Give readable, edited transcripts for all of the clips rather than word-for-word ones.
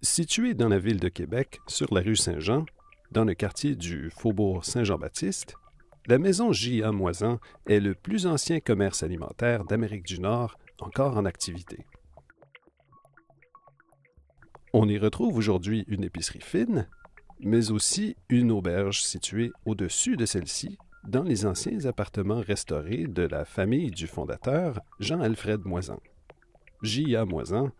Située dans la ville de Québec, sur la rue Saint-Jean, dans le quartier du Faubourg Saint-Jean-Baptiste, la maison J.A. Moisan est le plus ancien commerce alimentaire d'Amérique du Nord encore en activité. On y retrouve aujourd'hui une épicerie fine, mais aussi une auberge située au-dessus de celle-ci, dans les anciens appartements restaurés de la famille du fondateur, Jean-Alfred Moisan. J.A. Moisan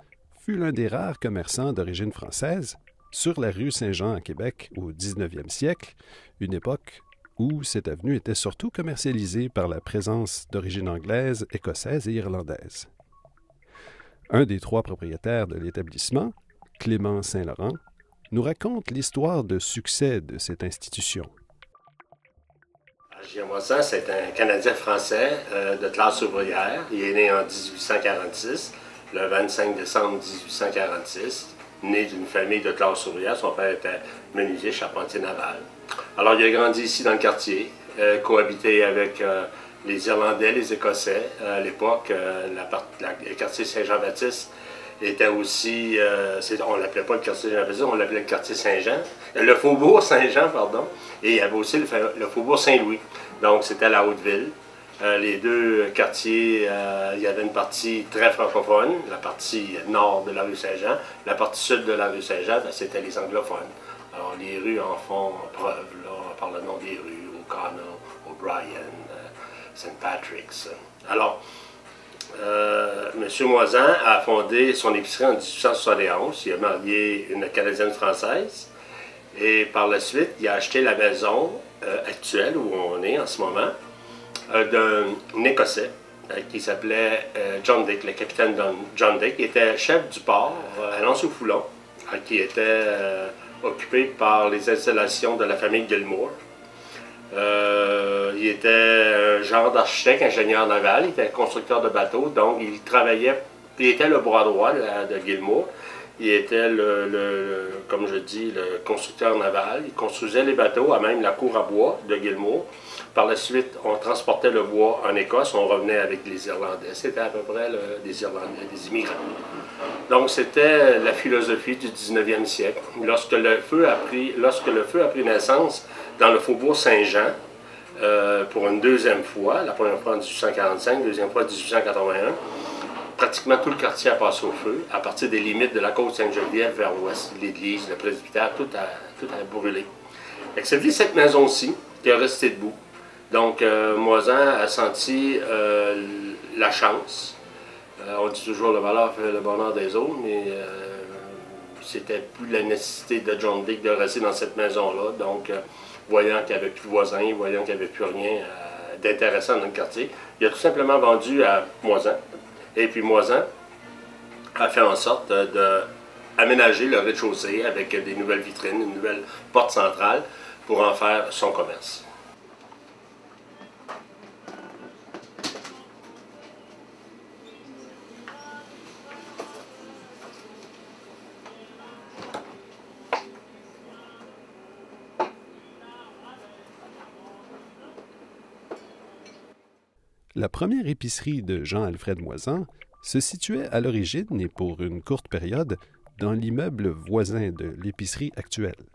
fut l'un des rares commerçants d'origine française sur la rue Saint-Jean à Québec au 19e siècle, une époque où cette avenue était surtout commercialisée par la présence d'origine anglaise, écossaise et irlandaise. Un des trois propriétaires de l'établissement, Clément Saint-Laurent, nous raconte l'histoire de succès de cette institution. J.A. Moisan, c'est un Canadien-Français de classe ouvrière. Il est né en 1846, le 25 décembre 1846, né d'une famille de classe ouvrière. Son père était menuisier charpentier naval. Alors, il a grandi ici dans le quartier, cohabité avec les Irlandais, les Écossais. À l'époque, le quartier Saint-Jean-Baptiste était aussi, on ne l'appelait pas le quartier Saint-Jean-Baptiste, on l'appelait le quartier Saint-Jean, le faubourg Saint-Jean, pardon, et il y avait aussi le faubourg Saint-Louis, donc c'était la Haute-Ville. Les deux quartiers, il y avait une partie très francophone, la partie nord de la rue Saint-Jean, la partie sud de la rue Saint-Jean, c'était les anglophones. Alors les rues en font preuve, là, par le nom des rues, O'Connell, O'Brien, St. Patrick's. Alors, M. Moisan a fondé son épicerie en 1871. Il a marié une Canadienne française. Et par la suite, il a acheté la maison actuelle où on est en ce moment d'un Écossais qui s'appelait John Dick, le capitaine John Dick, qui était chef du port à Lens-au-Foulon, qui était occupé par les installations de la famille Gilmour. Il était un genre d'architecte, ingénieur naval, il était constructeur de bateaux, donc il était le bras droit de Gilmour. Il était, comme je dis, le constructeur naval. Il construisait les bateaux, à même la cour à bois de Gilmour. Par la suite, on transportait le bois en Écosse, on revenait avec les Irlandais. C'était à peu près des Irlandais, des immigrants. Donc c'était la philosophie du 19e siècle. Lorsque le feu a pris naissance dans le faubourg Saint-Jean, pour une deuxième fois, la première fois en 1845, deuxième fois en 1881, pratiquement tout le quartier a passé au feu, à partir des limites de la côte Sainte-Geneviève vers l'ouest, l'église, le presbytère, tout a brûlé. Excepté cette maison-ci, qui est restée debout. Donc, Moisan a senti la chance. On dit toujours le malheur fait le bonheur des autres, mais c'était plus la nécessité de John Dick de rester dans cette maison-là. Donc, voyant qu'il n'y avait plus de voisins, voyant qu'il n'y avait plus rien d'intéressant dans le quartier, il a tout simplement vendu à Moisan. Et puis Moisan a fait en sorte d'aménager le rez-de-chaussée avec des nouvelles vitrines, une nouvelle porte centrale pour en faire son commerce. La première épicerie de Jean-Alfred Moisan se situait à l'origine et pour une courte période dans l'immeuble voisin de l'épicerie actuelle.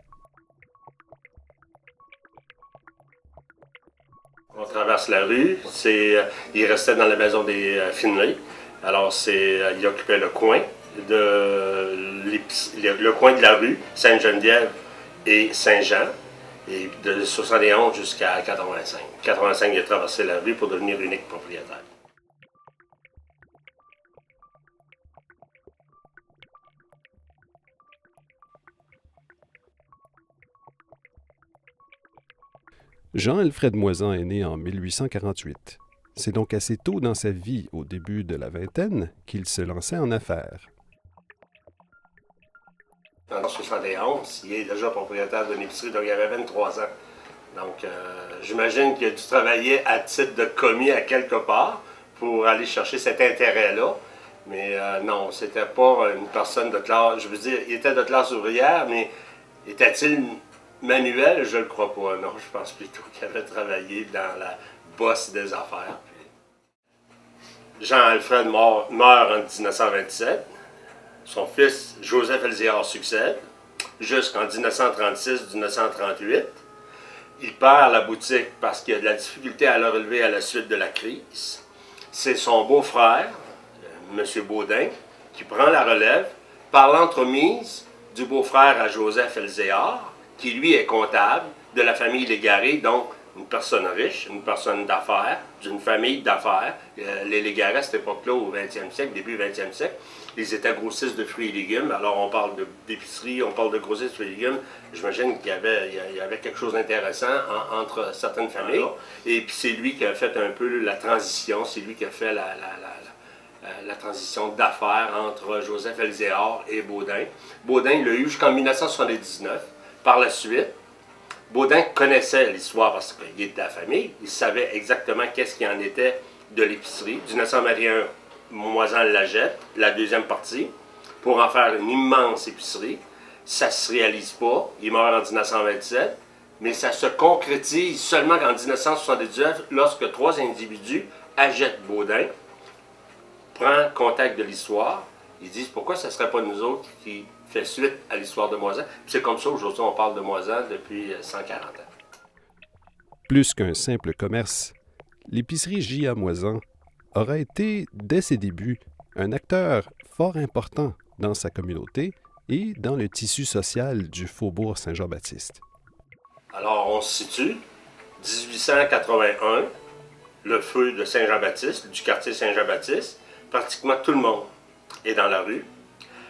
On traverse la rue, il restait dans la maison des Finlay. Alors il occupait le coin de la rue Sainte-Geneviève et Saint-Jean. Et de 71 jusqu'à 85. 85, il a traversé la rue pour devenir unique propriétaire. Jean-Alfred Moisan est né en 1848. C'est donc assez tôt dans sa vie, au début de la vingtaine, qu'il se lançait en affaires. En 1971, il est déjà propriétaire d'une épicerie, donc il avait 23 ans. Donc, j'imagine qu'il a dû travailler à titre de commis à quelque part pour aller chercher cet intérêt-là. Mais non, c'était pas une personne de classe, je veux dire, il était de classe ouvrière, mais était-il manuel? Je ne le crois pas, non. Je pense plutôt qu'il avait travaillé dans la bosse des affaires. Jean-Alfred meurt en 1927. Son fils, Joseph Elzéar, succède jusqu'en 1936-1938. Il perd la boutique parce qu'il y a de la difficulté à la relever à la suite de la crise. C'est son beau-frère, M. Baudin, qui prend la relève par l'entremise du beau-frère à Joseph Elzéar, qui lui est comptable de la famille Légaré, donc une personne riche, une personne d'affaires, d'une famille d'affaires. Les Légaré, à cette époque-là, au 20e siècle, début 20e siècle, ils étaient grossistes de fruits et légumes. Alors on parle d'épicerie, on parle de grossistes de fruits et légumes. J'imagine qu'il y avait quelque chose d'intéressant entre certaines familles. Et puis c'est lui qui a fait un peu la transition, c'est lui qui a fait la transition d'affaires entre Joseph Elzéar et Baudin. Baudin, il l'a eu jusqu'en 1979. Par la suite, Baudin connaissait l'histoire parce qu'il était de la famille. Il savait exactement qu'est-ce qu'il en était de l'épicerie. Du 1921, Moisan-Lagette, la deuxième partie, pour en faire une immense épicerie. Ça ne se réalise pas. Il meurt en 1927. Mais ça se concrétise seulement en 1979 lorsque 3 individus, Agette Baudin, prend contact de l'histoire. Ils disent pourquoi ce ne serait pas nous autres qui fait suite à l'histoire de Moisan. C'est comme ça aujourd'hui on parle de Moisan depuis 140 ans. Plus qu'un simple commerce, l'épicerie J.A. Moisan aura été, dès ses débuts, un acteur fort important dans sa communauté et dans le tissu social du faubourg Saint-Jean-Baptiste. Alors on se situe, 1881, le feu de Saint-Jean-Baptiste, du quartier Saint-Jean-Baptiste, pratiquement tout le monde est dans la rue.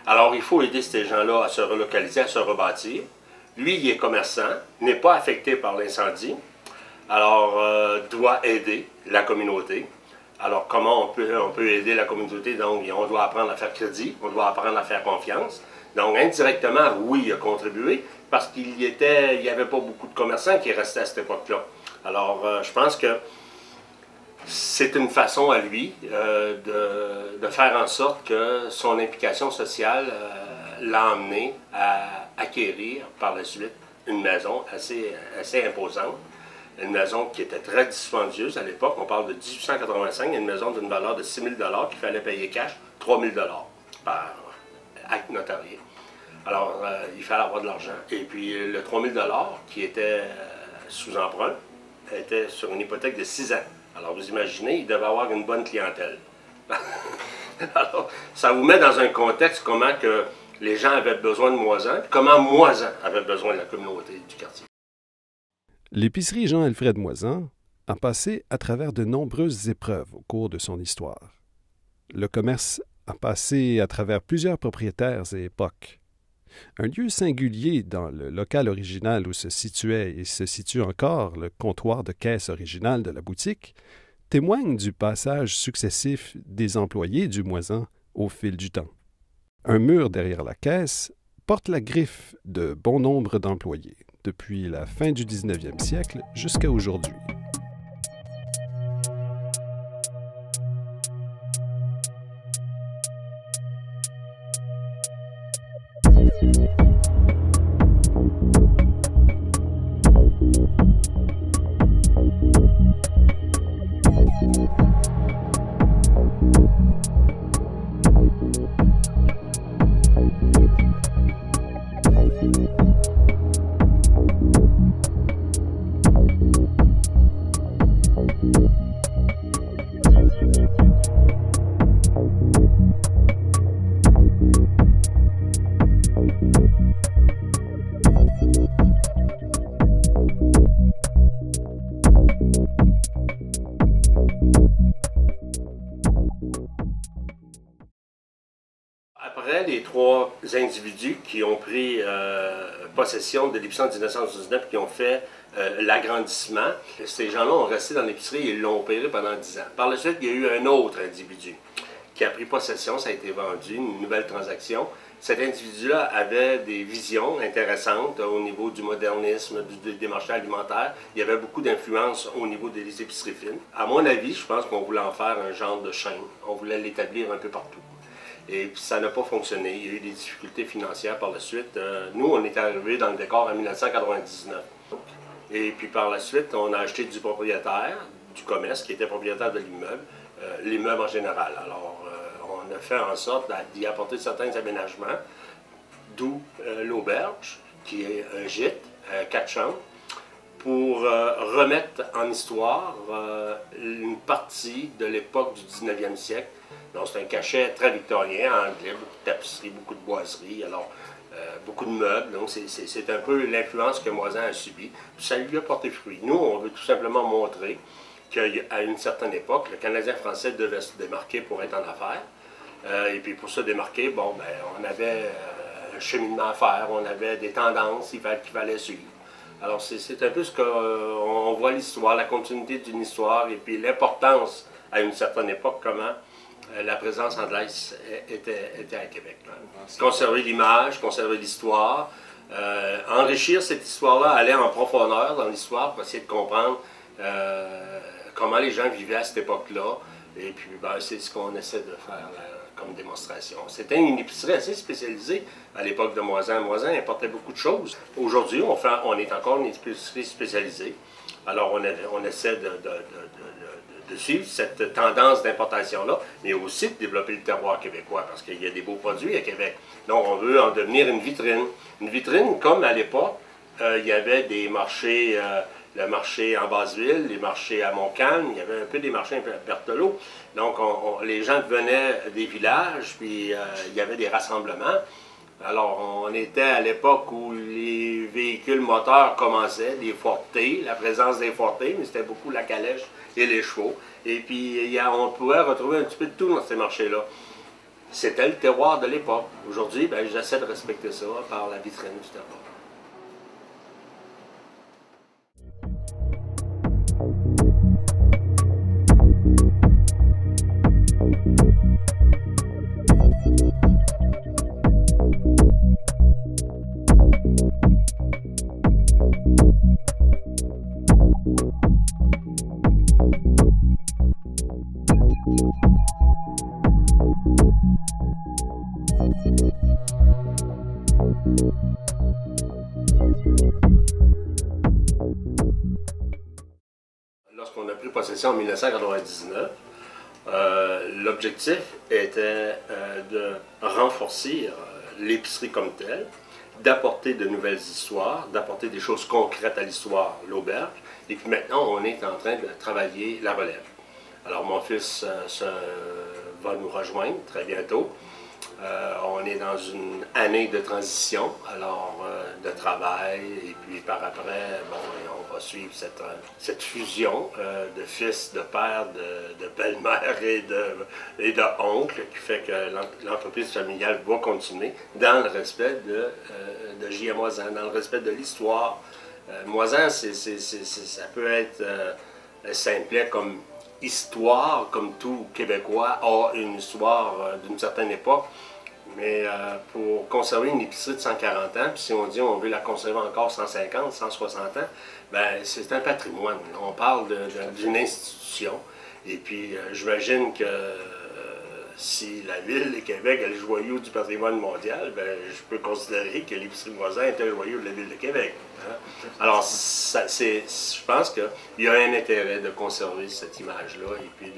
Alors il faut aider ces gens-là à se relocaliser, à se rebâtir. Lui, il est commerçant, n'est pas affecté par l'incendie, alors doit aider la communauté. Alors comment on peut aider la communauté? Donc on doit apprendre à faire crédit, on doit apprendre à faire confiance. Donc indirectement, oui, il a contribué parce qu'il n'y avait pas beaucoup de commerçants qui restaient à cette époque-là. Alors je pense que c'est une façon à lui de faire en sorte que son implication sociale l'a amené à acquérir par la suite une maison assez imposante. Une maison qui était très dispendieuse à l'époque. On parle de 1885, une maison d'une valeur de 6 000 $ qu'il fallait payer cash, 3 000 $ par acte notarié. Alors, il fallait avoir de l'argent. Et puis, le 3 000 $ qui était sous emprunt était sur une hypothèque de 6 ans. Alors, vous imaginez, il devait avoir une bonne clientèle. Alors, ça vous met dans un contexte comment que les gens avaient besoin de Moisan, comment Moisan avait besoin de la communauté du quartier. L'épicerie Jean-Alfred Moisan a passé à travers de nombreuses épreuves au cours de son histoire. Le commerce a passé à travers plusieurs propriétaires et époques. Un lieu singulier dans le local original où se situait et se situe encore le comptoir de caisse original de la boutique témoigne du passage successif des employés du Moisan au fil du temps. Un mur derrière la caisse porte la griffe de bon nombre d'employés, depuis la fin du 19e siècle jusqu'à aujourd'hui. Après les 3 individus qui ont pris possession de l'épicerie en 1979, qui ont fait l'agrandissement, ces gens-là ont resté dans l'épicerie et ils l'ont opéré pendant 10 ans. Par la suite, il y a eu un autre individu qui a pris possession, ça a été vendu, une nouvelle transaction. Cet individu-là avait des visions intéressantes au niveau du modernisme, des marchés alimentaires. Il y avait beaucoup d'influence au niveau des épiceries fines. À mon avis, je pense qu'on voulait en faire un genre de chaîne. On voulait l'établir un peu partout. Et puis ça n'a pas fonctionné. Il y a eu des difficultés financières par la suite. Nous, on est arrivés dans le décor en 1999. Et puis par la suite, on a acheté du propriétaire, du commerce, qui était propriétaire de l'immeuble, l'immeuble en général. Alors, on a fait en sorte d'y apporter certains aménagements, d'où l'auberge, qui est un gîte, 4 chambres, pour remettre en histoire une partie de l'époque du 19e siècle. Donc c'est un cachet très victorien, anglais, beaucoup de tapisseries, beaucoup de boiseries, alors beaucoup de meubles. Donc c'est un peu l'influence que Moisan a subie. Ça lui a porté fruit. Nous, on veut tout simplement montrer qu'à une certaine époque, le Canadien français devait se démarquer pour être en affaires. Et puis pour se démarquer, bon, ben, on avait un cheminement à faire, on avait des tendances qu'il fallait suivre. Alors c'est un peu ce qu'on voit l'histoire, la continuité d'une histoire et puis l'importance à une certaine époque, comment la présence anglaise était à Québec. Conserver l'image, conserver l'histoire, enrichir cette histoire-là, aller en profondeur dans l'histoire pour essayer de comprendre comment les gens vivaient à cette époque-là. Et puis ben, c'est ce qu'on essaie de faire comme démonstration. C'était une épicerie assez spécialisée à l'époque de Moisan. Moisan importait beaucoup de choses. Aujourd'hui, on est encore une épicerie spécialisée. Alors on essaie de suivre cette tendance d'importation-là, mais aussi de développer le terroir québécois, parce qu'il y a des beaux produits à Québec. Donc on veut en devenir une vitrine. Une vitrine comme à l'époque, il y avait des marchés... le marché en Basse-Ville, les marchés à Montcalm, il y avait un peu des marchés à Berthelot. Donc, les gens venaient des villages, puis il y avait des rassemblements. Alors, on était à l'époque où les véhicules moteurs commençaient, les Fortés, la présence des Fortés, mais c'était beaucoup la calèche et les chevaux. Et puis, on pouvait retrouver un petit peu de tout dans ces marchés-là. C'était le terroir de l'époque. Aujourd'hui, ben, j'essaie de respecter ça par la vitrine du terroir. Lorsqu'on a pris possession en 1999, l'objectif était de renforcer l'épicerie comme telle, d'apporter de nouvelles histoires, d'apporter des choses concrètes à l'histoire, l'auberge. Et puis maintenant, on est en train de travailler la relève. Alors mon fils va nous rejoindre très bientôt. On est dans une année de transition, alors de travail, et puis par après, bon, on va suivre cette fusion de fils, de père, de belle-mère et de oncle, qui fait que l'entreprise familiale va continuer dans le respect de J.M. Moisan, dans le respect de l'histoire. Moisan, ça peut être simplet comme histoire, comme tout Québécois a une histoire d'une certaine époque, mais pour conserver une épicerie de 140 ans, puis si on dit on veut la conserver encore 150, 160 ans, ben c'est un patrimoine. On parle d'une institution, et puis j'imagine que si la ville de Québec est le joyau du patrimoine mondial, ben, je peux considérer que l'épicerie Moisan est un joyau de la ville de Québec. Hein? Alors, je pense qu'il y a un intérêt de conserver cette image-là et puis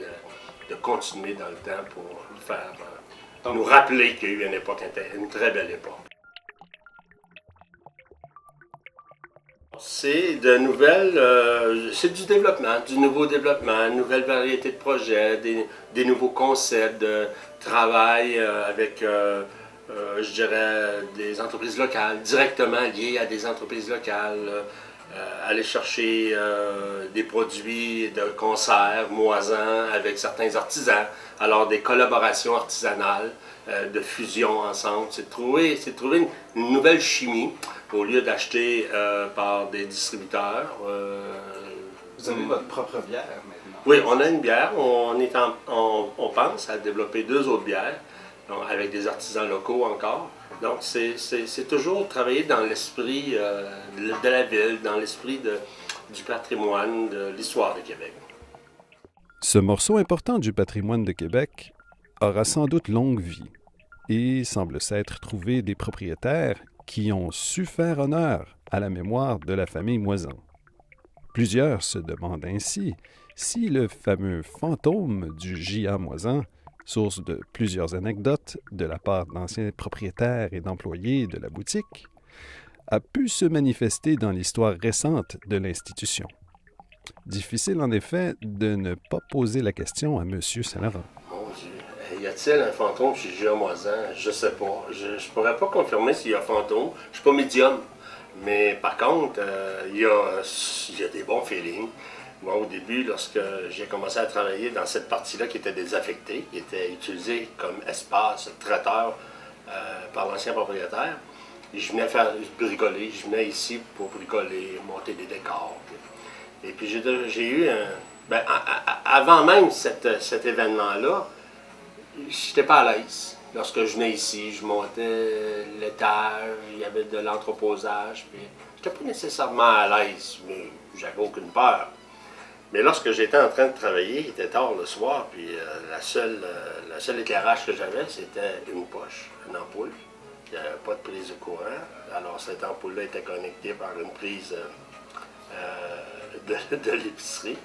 de continuer dans le temps pour faire, nous rappeler qu'il y a eu une très belle époque. C'est de nouvelles, c'est du développement, du nouveau développement, une nouvelle variété de projets, des nouveaux concepts de travail avec, je dirais, des entreprises locales, directement liées à des entreprises locales, aller chercher des produits de concert, Moisan, avec certains artisans, alors des collaborations artisanales, de fusion ensemble, c'est de trouver une nouvelle chimie au lieu d'acheter par des distributeurs. Vous avez votre propre bière maintenant? Oui, on a une bière, on pense à développer 2 autres bières, donc, avec des artisans locaux encore. Donc c'est toujours travailler dans l'esprit de la ville, dans l'esprit du patrimoine, de l'histoire de Québec. Ce morceau important du patrimoine de Québec aura sans doute longue vie et semble s'être trouvé des propriétaires qui ont su faire honneur à la mémoire de la famille Moisan. Plusieurs se demandent ainsi si le fameux fantôme du J.A. Moisan Source de plusieurs anecdotes de la part d'anciens propriétaires et d'employés de la boutique, a pu se manifester dans l'histoire récente de l'institution. Difficile en effet de ne pas poser la question à M. Saint-Laurent. Mon Dieu, y a-t-il un fantôme chez J.A. Moisan? Je sais pas. Je pourrais pas confirmer s'il y a un fantôme. Je suis pas médium. Mais par contre, il y a des bons feelings. Moi, au début, lorsque j'ai commencé à travailler dans cette partie-là qui était désaffectée, qui était utilisée comme espace traiteur par l'ancien propriétaire, je venais faire bricoler. Je venais ici pour bricoler, monter des décors. Et puis j'ai eu un... avant même cet événement-là, je n'étais pas à l'aise. Lorsque je venais ici, je montais l'étage, il y avait de l'entreposage. Je n'étais pas nécessairement à l'aise, mais j'avais aucune peur. Mais lorsque j'étais en train de travailler, il était tard le soir, puis le seul éclairage que j'avais, c'était une poche, une ampoule. Il n'y avait pas de prise de courant. Alors cette ampoule-là était connectée par une prise de l'épicerie.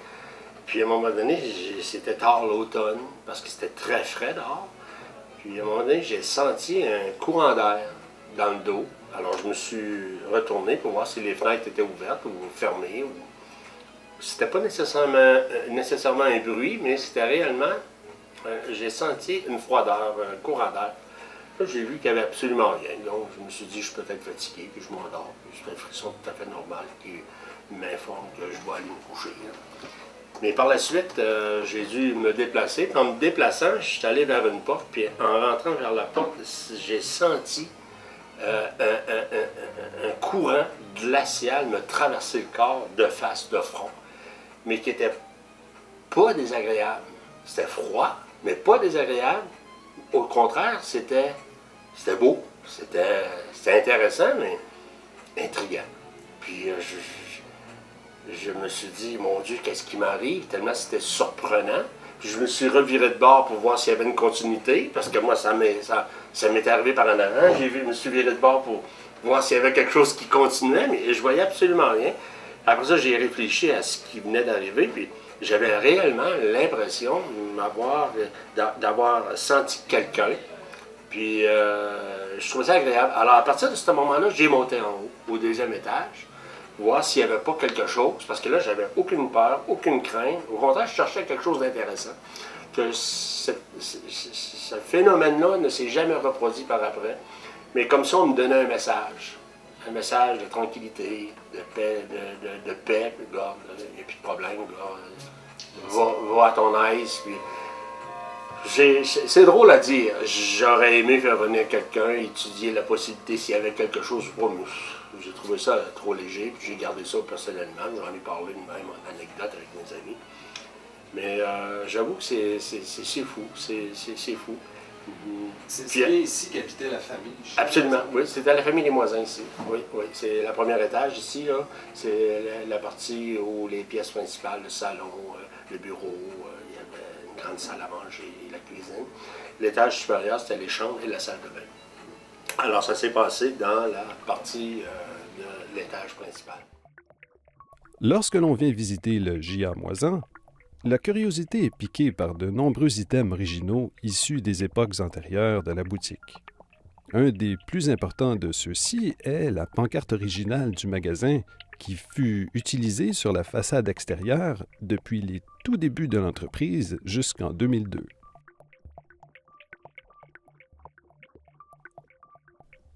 Puis à un moment donné, c'était tard l'automne, parce que c'était très frais dehors. Puis à un moment donné, j'ai senti un courant d'air dans le dos. Alors je me suis retourné pour voir si les fenêtres étaient ouvertes ou fermées. C'était pas nécessairement un bruit, mais c'était réellement... j'ai senti une froideur, un courant d'air. Là, j'ai vu qu'il n'y avait absolument rien. Donc je me suis dit, je suis peut-être fatigué, puis je m'endors. C'est un frisson tout à fait normal qui m'informe que je dois aller me coucher. Mais par la suite, j'ai dû me déplacer. Puis en me déplaçant, je suis allé vers une porte. Puis en rentrant vers la porte, j'ai senti un courant glacial me traverser le corps de face, de front. Mais qui n'était pas désagréable. C'était froid, mais pas désagréable. Au contraire, c'était beau. C'était intéressant, mais intriguant. Puis je me suis dit, mon Dieu, qu'est-ce qui m'arrive? Tellement c'était surprenant. Puis je me suis reviré de bord pour voir s'il y avait une continuité, parce que moi, ça m'était arrivé par en avant. Je me suis viré de bord pour voir s'il y avait quelque chose qui continuait, mais je voyais absolument rien. Après ça, j'ai réfléchi à ce qui venait d'arriver, puis j'avais réellement l'impression d'avoir senti quelqu'un. Puis je trouvais ça agréable. Alors à partir de ce moment-là, j'ai monté en haut, au deuxième étage, voir s'il n'y avait pas quelque chose, parce que là, j'avais aucune peur, aucune crainte. Au contraire, je cherchais quelque chose d'intéressant. Que ce phénomène-là ne s'est jamais reproduit par après. Mais comme ça, on me donnait un message de tranquillité, de paix, de paix. Gars, il n'y a plus de problème, gars. Va à ton aise. C'est drôle à dire. J'aurais aimé faire venir quelqu'un, étudier la possibilité s'il y avait quelque chose pour nous. J'ai trouvé ça trop léger, puis j'ai gardé ça personnellement. J'en ai parlé de même en anecdote avec mes amis. Mais j'avoue que c'est fou. C'est fou. C'est bien ici qu'habitait la famille. Absolument, oui. C'était la famille des Moisan ici. Oui, oui. C'est le premier étage ici, là. C'est la partie où les pièces principales, le salon, le bureau, il y avait une grande salle à manger, la cuisine. L'étage supérieur, c'était les chambres et la salle de bain. Alors, ça s'est passé dans la partie de l'étage principal. Lorsque l'on vient visiter le J.A. Moisan, la curiosité est piquée par de nombreux items originaux issus des époques antérieures de la boutique. Un des plus importants de ceux-ci est la pancarte originale du magasin qui fut utilisée sur la façade extérieure depuis les tout débuts de l'entreprise jusqu'en 2002.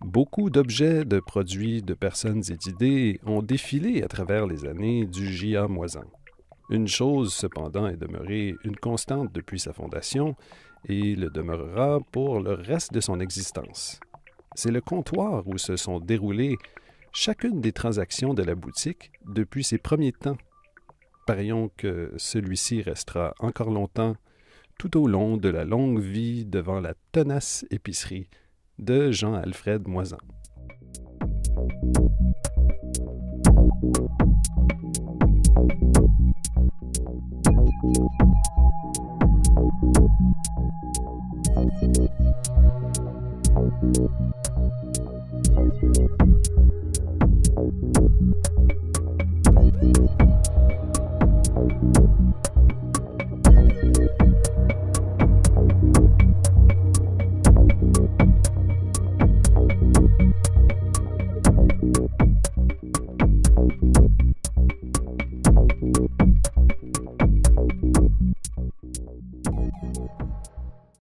Beaucoup d'objets, de produits, de personnes et d'idées ont défilé à travers les années du J.A. Moisan. Une chose, cependant, est demeurée une constante depuis sa fondation et le demeurera pour le reste de son existence. C'est le comptoir où se sont déroulées chacune des transactions de la boutique depuis ses premiers temps. Parions que celui-ci restera encore longtemps tout au long de la longue vie devant la tenace épicerie de Jean-Alfred Moisan.